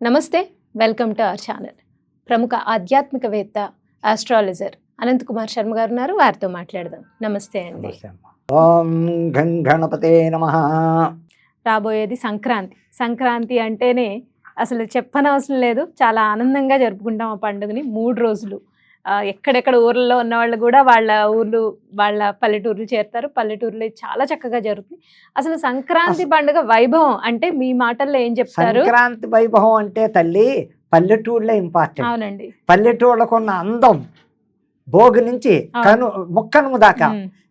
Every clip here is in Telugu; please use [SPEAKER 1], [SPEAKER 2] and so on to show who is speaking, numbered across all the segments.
[SPEAKER 1] నమస్తే, వెల్కమ్ టు అవర్ ఛానల్. ప్రముఖ ఆధ్యాత్మికవేత్త, ఆస్ట్రాలజర్ అనంత్ కుమార్ శర్మ గారు ఉన్నారు. వారితో మాట్లాడదాం. నమస్తే అండి.
[SPEAKER 2] ఓం గం గణపతే నమః.
[SPEAKER 1] రాబోయేది సంక్రాంతి. సంక్రాంతి అంటేనే అసలు చెప్పనవసరం లేదు, చాలా ఆనందంగా జరుపుకుంటాం ఆ పండుగని. 3 రోజులు ఎక్కడెక్కడ ఊర్లలో ఉన్న వాళ్ళు కూడా వాళ్ళ ఊర్లు, వాళ్ళ పల్లెటూర్లు చేరుతారు. పల్లెటూరులో చాలా చక్కగా జరుగుతుంది. అసలు సంక్రాంతి పండుగ వైభవం అంటే మీ మాటల్లో ఏం చెప్తారు?
[SPEAKER 2] సంక్రాంతి వైభవం అంటే తల్లి పల్లెటూళ్ళే ఇంపార్టెంట్.
[SPEAKER 1] అవునండి.
[SPEAKER 2] పల్లెటూళ్ళకున్న అందం భోగి నుంచి ముక్కనుము దాకా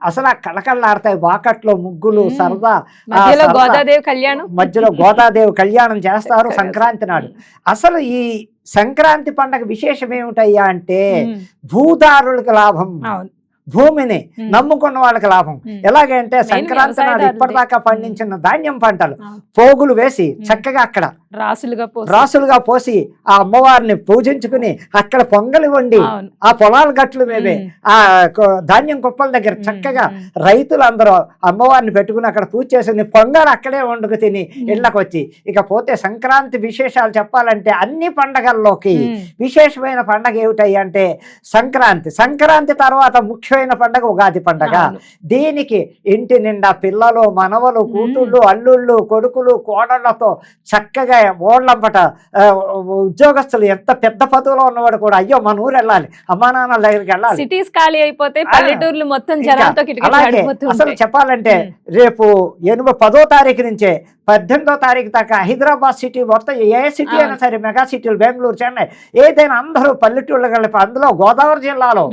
[SPEAKER 2] అసలు ఆ కళకళలాడతాయి. వాకట్లో ముగ్గులు, సరదా,
[SPEAKER 1] మధ్యలో గోదాదేవి కళ్యాణం,
[SPEAKER 2] మధ్యలో గోదాదేవి కళ్యాణం చేస్తారు సంక్రాంతి నాడు. అసలు ఈ సంక్రాంతి పండగ విశేషం ఏమిటయ్యా అంటే భూదారులకు లాభం, భూమిని నమ్ముకున్న వాళ్ళకి లాభం. ఎలాగంటే సంక్రాంతి నాడు ఇప్పటిదాకా పండించిన ధాన్యం పంటలు పోగులు వేసి చక్కగా అక్కడ రాసులుగా పోసి ఆ అమ్మవారిని పూజించుకుని అక్కడ పొంగలి వండి ఆ పొలాల గట్లు మీదే ఆ ధాన్యం కుప్పల దగ్గర చక్కగా రైతులందరూ అమ్మవారిని పెట్టుకుని అక్కడ పూజ చేసుకుని పొంగలు అక్కడే వండుకు తిని ఇళ్ళకి వచ్చి, ఇక పోతే సంక్రాంతి విశేషాలు చెప్పాలంటే అన్ని పండగల్లోకి విశేషమైన పండగ ఏమిటయ్యి అంటే సంక్రాంతి. సంక్రాంతి తర్వాత ముఖ్యమైన పండగ ఉగాది పండగ. దీనికి ఇంటి నిండా పిల్లలు, మనవలు, కూతుళ్ళు, అల్లుళ్ళు, కొడుకులు, కోడళ్లతో చక్కగా ఓళ్ళంపట ఉద్యోగస్తులు ఎంత పెద్ద పదవిలో ఉన్నవాడు కూడా అయ్యో మన ఊరు వెళ్ళాలి, అమ్మా నాన్నల దగ్గరికి వెళ్ళాలి.
[SPEAKER 1] సిటీస్ ఖాళీ అయిపోతే పల్లెటూర్లు మొత్తం జనాలతో
[SPEAKER 2] అలాగే అసలు చెప్పాలంటే రేపు 10వ తారీఖు నుంచే 18వ తారీఖు దాకా హైదరాబాద్ సిటీ మొత్తం ఏ సిటీ అయినా సరే, మెగా సిటీలు బెంగళూరు, చెన్నై ఏదైనా అందరూ పల్లెటూళ్ళు కలిపి, అందులో గోదావరి జిల్లాలో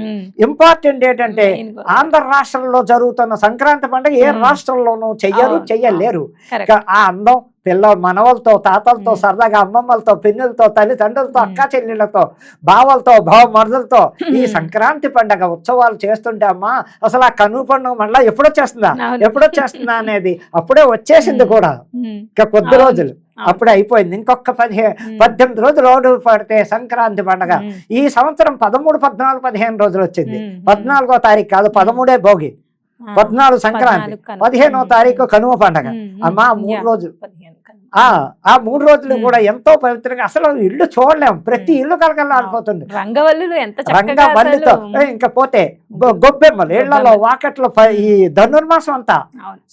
[SPEAKER 2] ఇంపార్టెంట్ ఏంటంటే ఆంధ్ర రాష్ట్రంలో జరుగుతున్న సంక్రాంతి పండుగ ఏ రాష్ట్రంలోనూ చెయ్యలేరు. ఆ అందం పిల్ల మనవలతో, తాతలతో, సరదాగా అమ్మమ్మలతో, పిన్నులతో, తల్లిదండ్రులతో, అక్క చెల్లెళ్ళతో, బావలతో, మరుదులతో ఈ సంక్రాంతి పండగ ఉత్సవాలు చేస్తుంటే అమ్మా అసలు ఆ కనుమ పండుగ మళ్ళీ ఎప్పుడొచ్చేస్తుందా అనేది అప్పుడే వచ్చేసింది కూడా. ఇంకా కొద్ది రోజులు అప్పుడే అయిపోయింది. ఇంకొక 18 రోజులు ఓడు పడితే సంక్రాంతి పండగ. ఈ సంవత్సరం 13, 14, 15 రోజులు వచ్చింది. 14వ తారీఖు కాదు, 13 భోగి, 14 సంక్రాంతి, 15వ తారీఖు కనుమ పండగ. అమ్మా 3 రోజులు, ఆ 3 రోజులు కూడా ఎంతో పవిత్రంగా అసలు ఇల్లు చూడలేము. ప్రతి ఇల్లు కలకల్లాడిపోతుంది రంగవల్లితో. ఇంకా పోతే గొబ్బెమ్మలు ఇళ్లలో, వాకట్లో ఈ ధనుర్మాసం అంతా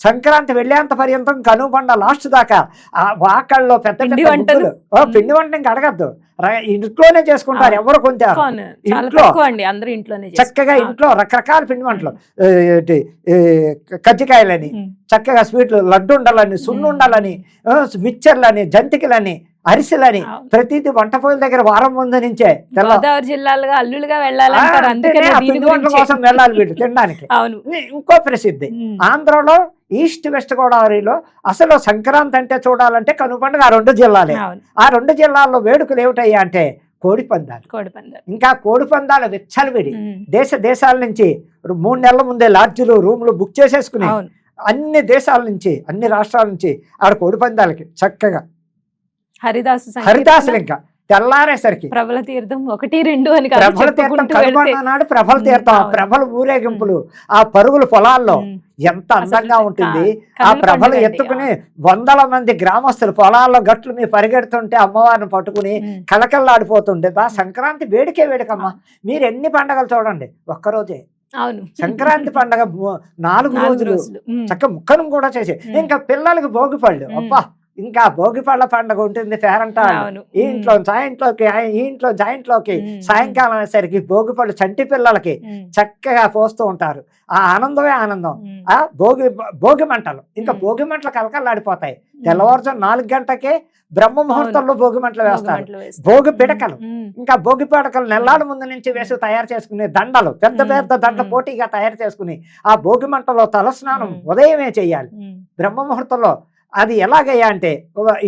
[SPEAKER 2] సంక్రాంతి వెళ్ళేంత పర్యంతం కనుబండ లాస్ట్ దాకా ఆ వాకల్లో పెద్ద పిండి వంటలు ఇంకా అడగద్దు, ఇంట్లోనే చేసుకుంటారు. ఎవరు కొంటారు ఇంట్లో, చక్కగా ఇంట్లో రకరకాల పిండి వంటలు, కజ్జికాయలని, చక్కగా స్వీట్లు, లడ్డు ఉండాలని, సున్ను ఉండాలని, మిక్చర్లని, జంతికలని, అరిసెలని ప్రతిదీ వంట పొయ్యిల దగ్గర వారం ముందు నుంచే
[SPEAKER 1] గోదావరి జిల్లాలుగా అల్లులుగా వెళ్ళాలి
[SPEAKER 2] కోసం వెళ్ళాలి వీళ్ళు తినడానికి. ఇంకో ప్రసిద్ధి ఆంధ్రలో ఈస్ట్ వెస్ట్ గోదావరిలో అసలు సంక్రాంతి అంటే చూడాలంటే కనుపండుగ ఆ 2 జిల్లాలే. ఆ 2 జిల్లాల్లో వేడుకలు ఏమిటయ్యా అంటే కోడిపందాలు. ఇంకా కోడిపందాలు విచ్చలవిడి దేశాల నుంచి 3 నెలల ముందే లాడ్జీలు, రూములు బుక్ చేసేసుకుని అన్ని దేశాల నుంచి, అన్ని రాష్ట్రాల నుంచి ఆడ కోడిపందాలకి చక్కగా హరిదాసులు ఇంకా తెల్లారేసరికి
[SPEAKER 1] ప్రభల తీర్థం 1, 2 అని
[SPEAKER 2] ప్రభల తీర్థం కనుగొన్నాడు. ప్రభల తీర్థం, ప్రభల ఊరేగింపులు, ఆ పరుగులు పొలాల్లో ఎంత అందంగా ఉంటుంది. ఆ ప్రభలు ఎత్తుకుని 100ల మంది గ్రామస్తులు పొలాల్లో గట్లు మీద పరిగెడుతుంటే అమ్మవారిని పట్టుకుని కలకల్లాడిపోతుంటే సంక్రాంతి వేడికే వేడికమ్మా. మీరు ఎన్ని పండగలు చూడండి, ఒక్కరోజే సంక్రాంతి పండగ 4 రోజులు చక్క ముక్కను కూడా చేసి, ఇంకా పిల్లలకి భోగిపళ్ళు, అబ్బా ఇంకా భోగిపళ్ళ పండుగ ఉంటుంది. పేరంటాళ్ళు ఈ ఇంట్లో జాయింట్లోకి సాయంకాలం అయ్యేసరికి భోగిపళ్ళు చంటి పిల్లలకి చక్కగా పోస్తూ ఉంటారు. ఆ ఆనందమే ఆనందం. ఆ భోగి మంటలు, ఇంకా భోగి మంటలు కలకల్లాడిపోతాయి. తెల్లవారుజాము 4 గంటకే బ్రహ్మ ముహూర్తంలో భోగి మంటలు వేస్తారు. భోగి పిడకలు, ఇంకా భోగి పిడకలు నెల్లాడు ముందు నుంచి వేసి తయారు చేసుకునే దండలు, పెద్ద పెద్ద దండ పోటీగా తయారు చేసుకుని ఆ భోగి మంటలో తలస్నానం ఉదయమే చెయ్యాలి బ్రహ్మ ముహూర్తంలో. అది ఎలాగయ్యా అంటే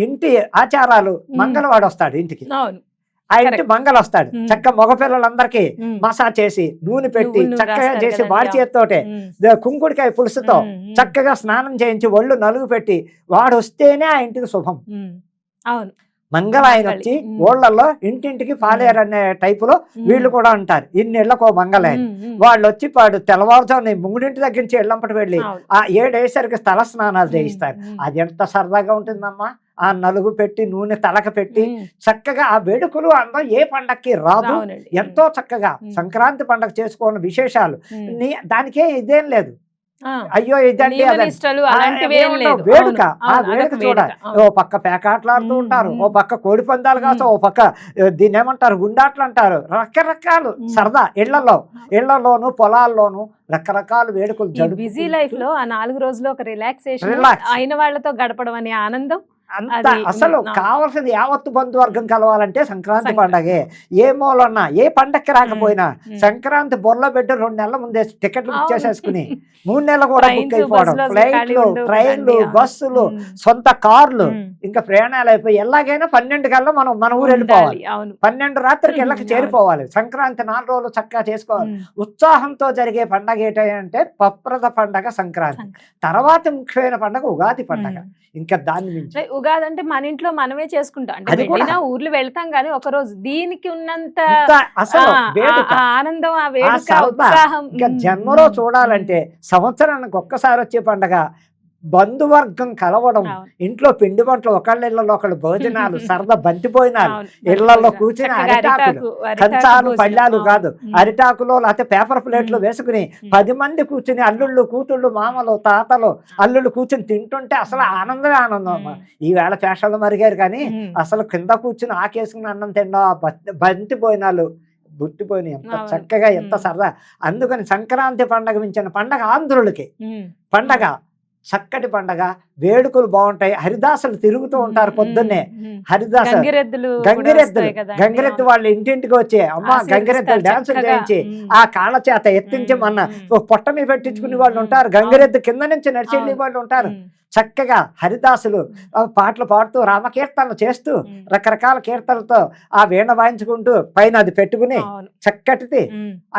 [SPEAKER 2] ఇంటి ఆచారాలు, మంగళవాడు వస్తాడు ఇంటికి, ఆ ఇంటి మంగళ వస్తాడు. చక్క మగపిల్లలందరికీ మసాజ్ చేసి నూనె పెట్టి చక్కగా చేసి వాడి చేతితోటే కుంకుడికాయ పులుసుతో చక్కగా స్నానం చేయించి ఒళ్ళు నలుగు పెట్టి వాడు వస్తేనే ఆ ఇంటికి శుభం. మంగళ ఆయన వచ్చి ఊళ్ళల్లో ఇంటింటికి పాలేరు అనే టైపులో వీళ్ళు కూడా ఉంటారు. ఇన్నేళ్లకు మంగళాయన వాళ్ళు వచ్చి పాడు తెల్లవారుజామున 3 దగ్గర నుంచి ఇళ్ళంపటి వెళ్ళి ఆ 7 అయ్యేసరికి స్థల స్నానాలు చేయిస్తారు. అది ఎంత సరదాగా ఉంటుందమ్మా. ఆ నలుగు పెట్టి నూనె తలక పెట్టి చక్కగా ఆ వేడుకలు అందం ఏ పండక్కి రాదు.
[SPEAKER 1] అవునండి.
[SPEAKER 2] ఎంతో చక్కగా సంక్రాంతి పండగ చేసుకోవడం విశేషాలు దానికే ఇదేం లేదు. అయ్యో ఇదండి
[SPEAKER 1] నియమ
[SPEAKER 2] అదండి
[SPEAKER 1] నిష్టలు
[SPEAKER 2] ఆ,
[SPEAKER 1] అలాంటివి ఏం
[SPEAKER 2] ఏముండవు.
[SPEAKER 1] లేదు.
[SPEAKER 2] వేడుక
[SPEAKER 1] అవును,
[SPEAKER 2] ఆ
[SPEAKER 1] అవును,
[SPEAKER 2] వేడుక
[SPEAKER 1] అదొక
[SPEAKER 2] చూడాలి.
[SPEAKER 1] వేడుక.
[SPEAKER 2] ఓ పక్క పేకాటలాడుతూ ఉంటారు, ఓ పక్క కోడి పందాలు కాస్త, ఓ పక్క దీన్ని ఏమంటారు గుండాట్లు అంటారు, రకరకాలు సరదా ఇళ్లలోను పొలాల్లోను రకరకాల వేడుకలు
[SPEAKER 1] ఈ బిజీ లైఫ్ లో ఆ 4 రోజులు ఒక రిలాక్సేషన్
[SPEAKER 2] రిలాక్స్
[SPEAKER 1] అయిన వాళ్ళతో గడపడం అనే ఆనందం
[SPEAKER 2] అంత
[SPEAKER 1] అది.
[SPEAKER 2] అసలు కావాల్సింది యావత్తు బంధువర్గం కలవాలంటే సంక్రాంతి పండగే. ఏ మూలన్నా ఏ పండక్కి రాకపోయినా సంక్రాంతి బొర్లో పెట్టి 2 నెలల ముందే టికెట్లు బుక్ చేసేసుకుని 3 నెలలు కూడా బుక్ అయిపోవడం, ఫ్లైట్లు, ట్రైన్లు, బస్సులు, సొంత కార్లు, ఇంకా ప్రయాణాలు అయిపోయి ఎలాగైనా 12 కల్లా మనం మన ఊరు వెళ్ళిపోవాలి. 12 రాత్రికి ఇళ్ళకి చేరిపోవాలి. సంక్రాంతి 4 రోజులు చక్కగా చేసుకోవాలి. ఉత్సాహంతో జరిగే పండగ ఏంటంటే పప్రద పండగ సంక్రాంతి. తర్వాత ముఖ్యమైన పండగ ఉగాది పండగ. ఇంకా దాన్ని మించి
[SPEAKER 1] ఉగాది అంటే మన ఇంట్లో మనమే చేసుకుంటాం. అంటే వెళ్ళినా ఊర్లు వెళ్తాం కానీ ఒక రోజు దీనికి ఉన్నంత
[SPEAKER 2] అసలు
[SPEAKER 1] ఆనందం, ఆ వేడుక, ఉత్సాహం
[SPEAKER 2] ఇంకా జన్మలో చూడాలంటే సంవత్సరానికి ఒక్కసారి వచ్చే పండగ. బంధువర్గం కలవడం, ఇంట్లో పిండి వంటలు, ఒకళ్ళ ఒకళ్ళు భోజనాలు, సరదా బంతిపోయినాలు, ఇళ్లలో కూర్చుని అరిటాకులు, కంచాలు పళ్ళాలు కాదు, అరిటాకులో లేకపోతే పేపర్ ప్లేట్లు వేసుకుని 10 మంది కూర్చుని అల్లుళ్ళు కూతుళ్ళు మామలు తాతలు అల్లుళ్ళు కూర్చుని తింటుంటే అసలు ఆనందమే ఆనందం. ఈవేళ ఫ్యాషన్లు మరిగారు కానీ అసలు కింద కూర్చుని ఆకేసుకుని అన్నం తినడం, ఆ బంతిపోయినాలు గుర్తిపోయినాయి ఎంత చక్కగా, ఎంత సరదా. అందుకని సంక్రాంతి పండగ మించిన పండగ ఆంధ్రులకి పండగ. చక్కటి పండగ, వేడుకలు బాగుంటాయి. హరిదాసులు తిరుగుతూ ఉంటారు పొద్దున్నే. హరిదాసు గంగిరెద్దు వాళ్ళు ఇంటింటికి వచ్చి అమ్మ గంగిరెద్దులు డాన్సులు చేయించి ఆ కాళ్ళ చేత ఎత్తించి మన పొట్ట మీద పెట్టించుకునే వాళ్ళు ఉంటారు. గంగిరెద్దు కింద నుంచి నడిచెళ్ళే వాళ్ళు ఉంటారు. చక్కగా హరిదాసులు పాటలు పాడుతూ రామకీర్తనలు చేస్తూ రకరకాల కీర్తనలతో ఆ వీణ వాయించుకుంటూ పైన అది పెట్టుకుని చక్కటిది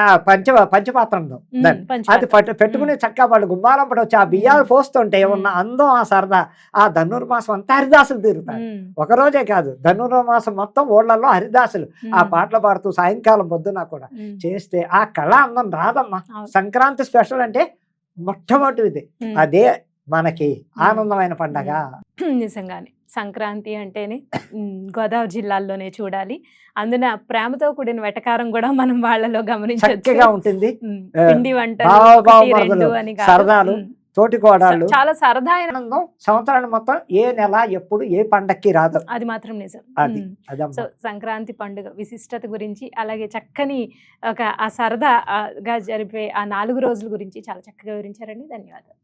[SPEAKER 2] ఆ పంచపాత్రంలో అది పెట్టుకుని చక్కగా వాళ్ళు గుమ్మాలంపడి వచ్చి ఆ బియ్యాలు పోస్తుంటే ఉన్న అందం, ఆ సరదా. ఆ ధనుర్మాసం అంతా హరిదాసులు తిరుగుతారు. ఒకరోజే కాదు, ధనుర్మాసం మొత్తం ఊళ్ళల్లో హరిదాసులు ఆ పాటలు పాడుతూ సాయంకాలం పొద్దున కూడా చేస్తే ఆ కళ అందం రాదమ్మా. సంక్రాంతి స్పెషల్ అంటే మొట్టమొదటిది అదే మనకి ఆనందమైన పండగ.
[SPEAKER 1] నిజంగానే సంక్రాంతి అంటేనే గోదావరి జిల్లాల్లోనే చూడాలి. అందున ప్రేమతో కూడిన వెటకారం కూడా మనం వాళ్ళలో గమనించగా
[SPEAKER 2] ఉంటుంది.
[SPEAKER 1] పిండి వంటలు,
[SPEAKER 2] సరదాలు, తోటికోడాళ్ళు,
[SPEAKER 1] చాలా సరదా
[SPEAKER 2] ఆనందం. సంవత్సరాన్ని మొత్తం ఏ నెల ఎప్పుడు ఏ పండక్కి రాదు,
[SPEAKER 1] అది మాత్రం నిజం. సో సంక్రాంతి పండుగ విశిష్టత గురించి, అలాగే చక్కని ఒక ఆ సరదాగా జరిపే ఆ 4 రోజుల గురించి చాలా చక్కగా వివరించారండి. ధన్యవాదాలు.